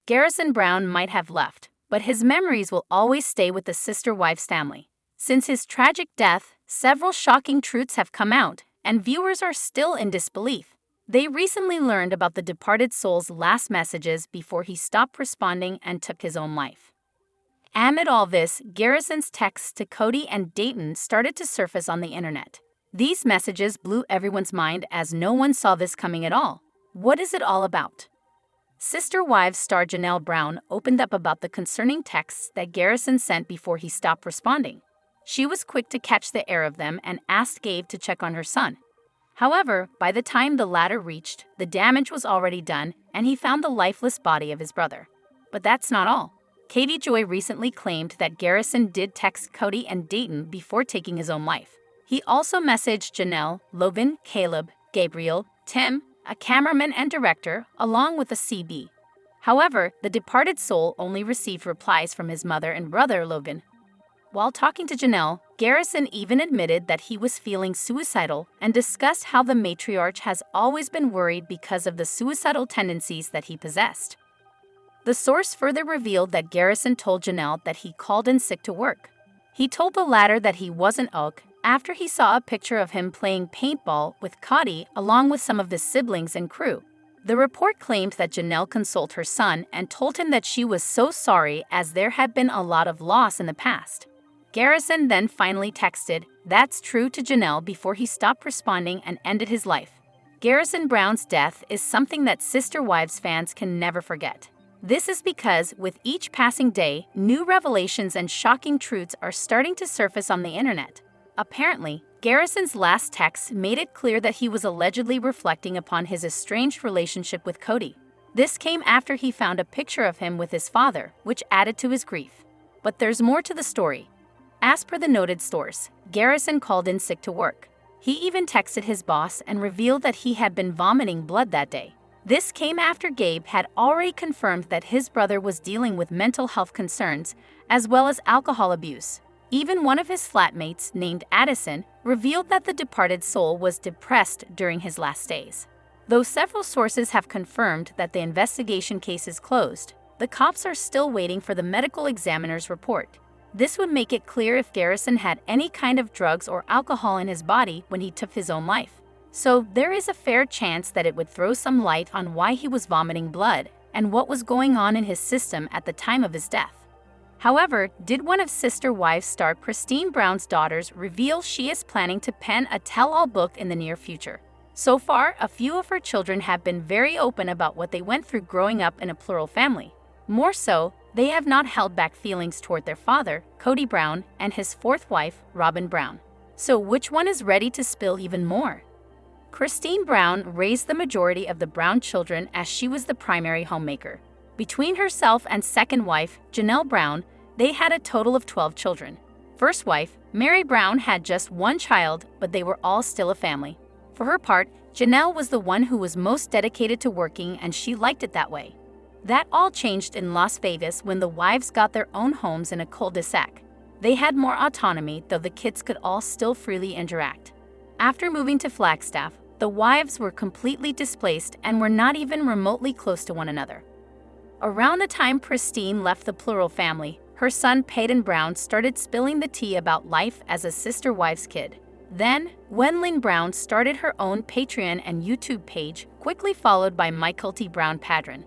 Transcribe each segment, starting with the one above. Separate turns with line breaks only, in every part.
Garrison Brown might have left, but his memories will always stay with the sister-wives family. Since his tragic death, several shocking truths have come out, and viewers are still in disbelief. They recently learned about the departed soul's last messages before he stopped responding and took his own life. Amid all this, Garrison's texts to Kody and Dayton started to surface on the internet. These messages blew everyone's mind as no one saw this coming at all. What is it all about? Sister Wives star Janelle Brown opened up about the concerning texts that Garrison sent before he stopped responding. She was quick to catch the air of them and asked Gabe to check on her son. However, by the time the latter reached, the damage was already done and he found the lifeless body of his brother. But that's not all. Katie Joy recently claimed that Garrison did text Kody and Dayton before taking his own life. He also messaged Janelle, Logan, Caleb, Gabriel, Tim, a cameraman and director, along with a CB. However, the departed soul only received replies from his mother and brother, Logan. While talking to Janelle, Garrison even admitted that he was feeling suicidal and discussed how the matriarch has always been worried because of the suicidal tendencies that he possessed. The source further revealed that Garrison told Janelle that he called in sick to work. He told the latter that he wasn't okay after he saw a picture of him playing paintball with Kody along with some of his siblings and crew. The report claimed that Janelle consoled her son and told him that she was so sorry as there had been a lot of loss in the past. Garrison then finally texted, "That's true," to Janelle before he stopped responding and ended his life. Garrison Brown's death is something that Sister Wives fans can never forget. This is because with each passing day, new revelations and shocking truths are starting to surface on the internet. Apparently, Garrison's last text made it clear that he was allegedly reflecting upon his estranged relationship with Kody. This came after he found a picture of him with his father, which added to his grief. But there's more to the story. As per the noted source, Garrison called in sick to work. He even texted his boss and revealed that he had been vomiting blood that day. This came after Gabe had already confirmed that his brother was dealing with mental health concerns, as well as alcohol abuse. Even one of his flatmates, named Addison, revealed that the departed soul was depressed during his last days. Though several sources have confirmed that the investigation case is closed, the cops are still waiting for the medical examiner's report. This would make it clear if Garrison had any kind of drugs or alcohol in his body when he took his own life. So there is a fair chance that it would throw some light on why he was vomiting blood and what was going on in his system at the time of his death. However, did one of Sister Wives star Kody Brown's daughters reveal she is planning to pen a tell-all book in the near future? So far, a few of her children have been very open about what they went through growing up in a plural family. More so, they have not held back feelings toward their father, Kody Brown, and his fourth wife, Robyn Brown. So which one is ready to spill even more? Kody Brown raised the majority of the Brown children as she was the primary homemaker. Between herself and second wife, Janelle Brown, they had a total of 12 children. First wife, Meri Brown, had just one child, but they were all still a family. For her part, Janelle was the one who was most dedicated to working, and she liked it that way. That all changed in Las Vegas when the wives got their own homes in a cul-de-sac. They had more autonomy, though the kids could all still freely interact. After moving to Flagstaff, the wives were completely displaced and were not even remotely close to one another. Around the time Kody left the plural family, her son Peyton Brown started spilling the tea about life as a Sister Wives kid. Then, Wenlyn Brown started her own Patreon and YouTube page, quickly followed by Mykelti Brown Padron.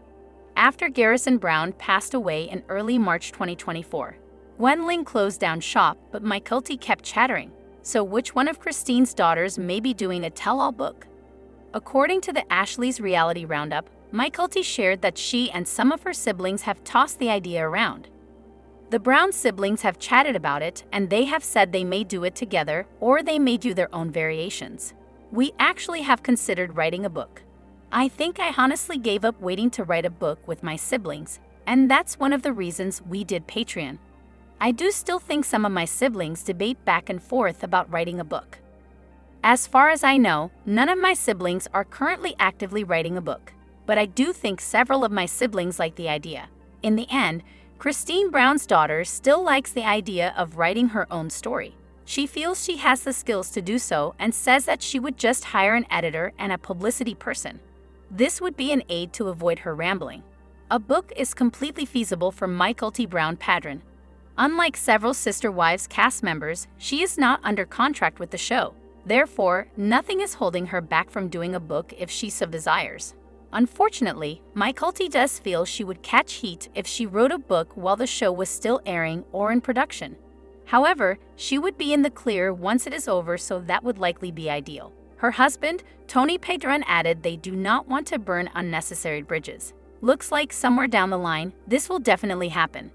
After Garrison Brown passed away in early March 2024, Wenlyn closed down shop, but Mykelti kept chattering. So which one of Kody's daughters may be doing a tell-all book? According to the Ashley's Reality Roundup, Mykelti shared that she and some of her siblings have tossed the idea around. The Brown siblings have chatted about it, and they have said they may do it together or they may do their own variations. We actually have considered writing a book. I think I honestly gave up waiting to write a book with my siblings, and that's one of the reasons we did Patreon. I do still think some of my siblings debate back and forth about writing a book. As far as I know, none of my siblings are currently actively writing a book, but I do think several of my siblings like the idea. In the end, Kody Brown's daughter still likes the idea of writing her own story. She feels she has the skills to do so and says that she would just hire an editor and a publicity person. This would be an aid to avoid her rambling. A book is completely feasible for Mykelti Brown Padron. Unlike several Sister Wives cast members, she is not under contract with the show. Therefore, nothing is holding her back from doing a book if she so desires. Unfortunately, Mykelti does feel she would catch heat if she wrote a book while the show was still airing or in production. However, she would be in the clear once it is over, so that would likely be ideal. Her husband, Tony Padron, added they do not want to burn unnecessary bridges. Looks like somewhere down the line, this will definitely happen.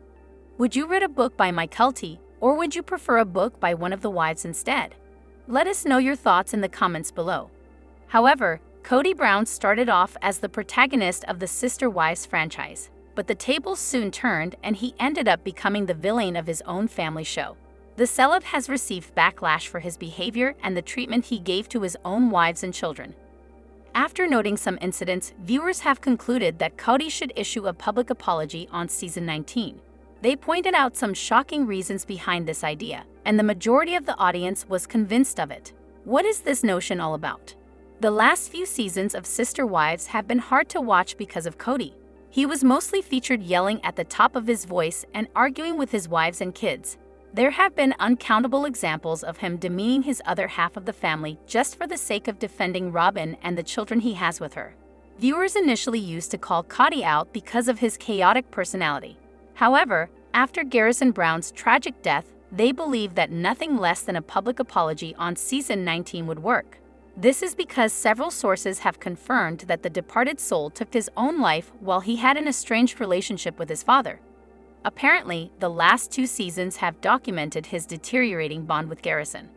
Would you read a book by Mykelti, or would you prefer a book by one of the wives instead? Let us know your thoughts in the comments below. However, Kody Brown started off as the protagonist of the Sister Wives franchise, but the tables soon turned and he ended up becoming the villain of his own family show. The celeb has received backlash for his behavior and the treatment he gave to his own wives and children. After noting some incidents, viewers have concluded that Kody should issue a public apology on season 19. They pointed out some shocking reasons behind this idea, and the majority of the audience was convinced of it. What is this notion all about? The last few seasons of Sister Wives have been hard to watch because of Kody. He was mostly featured yelling at the top of his voice and arguing with his wives and kids. There have been uncountable examples of him demeaning his other half of the family just for the sake of defending Robyn and the children he has with her. Viewers initially used to call Kody out because of his chaotic personality. However, after Garrison Brown's tragic death, they believe that nothing less than a public apology on season 19 would work. This is because several sources have confirmed that the departed soul took his own life while he had an estranged relationship with his father. Apparently, the last 2 seasons have documented his deteriorating bond with Garrison.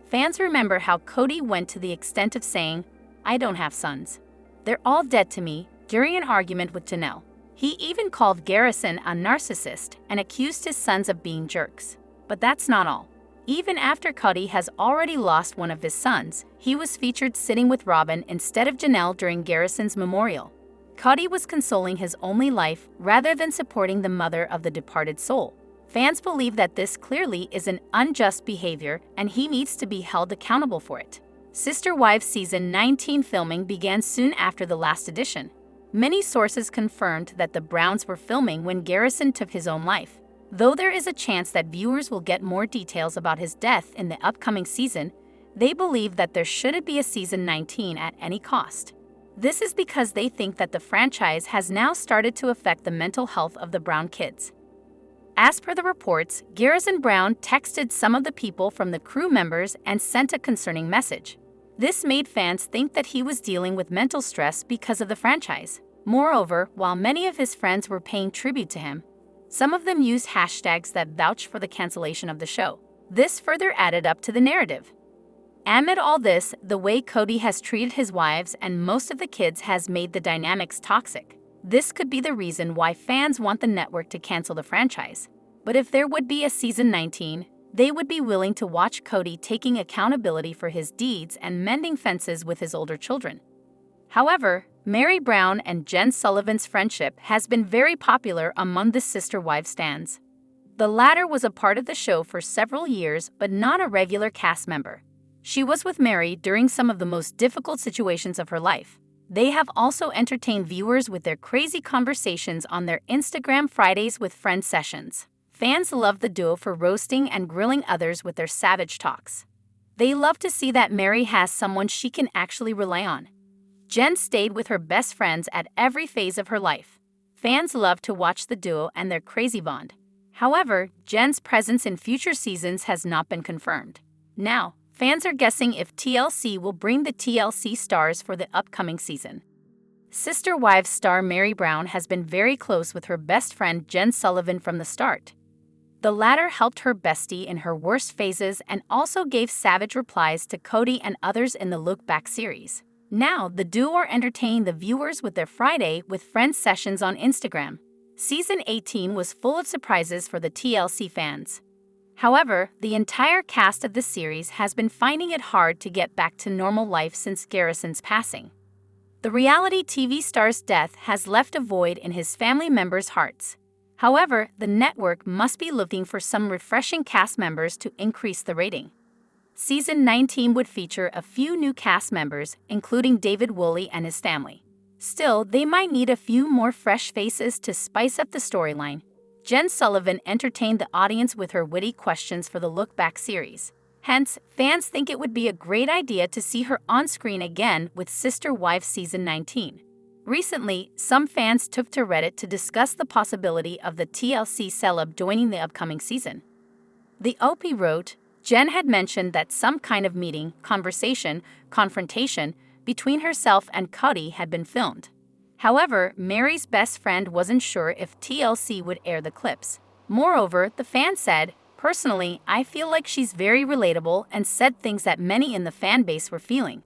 Fans remember how Kody went to the extent of saying, "I don't have sons. They're all dead to me," during an argument with Janelle. He even called Garrison a narcissist and accused his sons of being jerks. But that's not all. Even after Kody has already lost one of his sons, he was featured sitting with Robyn instead of Janelle during Garrison's memorial. Kody was consoling his only life rather than supporting the mother of the departed soul. Fans believe that this clearly is an unjust behavior and he needs to be held accountable for it. Sister Wives season 19 filming began soon after the last edition. Many sources confirmed that the Browns were filming when Garrison took his own life. Though there is a chance that viewers will get more details about his death in the upcoming season, they believe that there shouldn't be a season 19 at any cost. This is because they think that the franchise has now started to affect the mental health of the Brown kids. As per the reports, Garrison Brown texted some of the people from the crew members and sent a concerning message. This made fans think that he was dealing with mental stress because of the franchise. Moreover, while many of his friends were paying tribute to him, some of them used hashtags that vouched for the cancellation of the show. This further added up to the narrative. Amid all this, the way Kody has treated his wives and most of the kids has made the dynamics toxic. This could be the reason why fans want the network to cancel the franchise. But if there would be a season 19, they would be willing to watch Kody taking accountability for his deeds and mending fences with his older children. However, Meri Brown and Jen Sullivan's friendship has been very popular among the Sister Wives stans. The latter was a part of the show for several years but not a regular cast member. She was with Meri during some of the most difficult situations of her life. They have also entertained viewers with their crazy conversations on their Instagram Fridays with Friends sessions. Fans love the duo for roasting and grilling others with their savage talks. They love to see that Meri has someone she can actually rely on. Jen stayed with her best friends at every phase of her life. Fans love to watch the duo and their crazy bond. However, Jen's presence in future seasons has not been confirmed. Now, fans are guessing if TLC will bring the TLC stars for the upcoming season. Sister Wives star Meri Brown has been very close with her best friend Jen Sullivan from the start. The latter helped her bestie in her worst phases and also gave savage replies to Kody and others in the Look Back series. Now, the duo are entertaining the viewers with their Friday with Friends sessions on Instagram. Season 18 was full of surprises for the TLC fans. However, the entire cast of the series has been finding it hard to get back to normal life since Garrison's passing. The reality TV star's death has left a void in his family members' hearts. However, the network must be looking for some refreshing cast members to increase the rating. Season 19 would feature a few new cast members, including David Woolley and his family. Still, they might need a few more fresh faces to spice up the storyline. Jen Sullivan entertained the audience with her witty questions for the Look Back series. Hence, fans think it would be a great idea to see her on screen again with Sister Wives Season 19. Recently, some fans took to Reddit to discuss the possibility of the TLC celeb joining the upcoming season. The OP wrote, Jen had mentioned that some kind of meeting, conversation, confrontation between herself and Kody had been filmed. However, Meri's best friend wasn't sure if TLC would air the clips. Moreover, the fan said, personally, I feel like she's very relatable and said things that many in the fan base were feeling.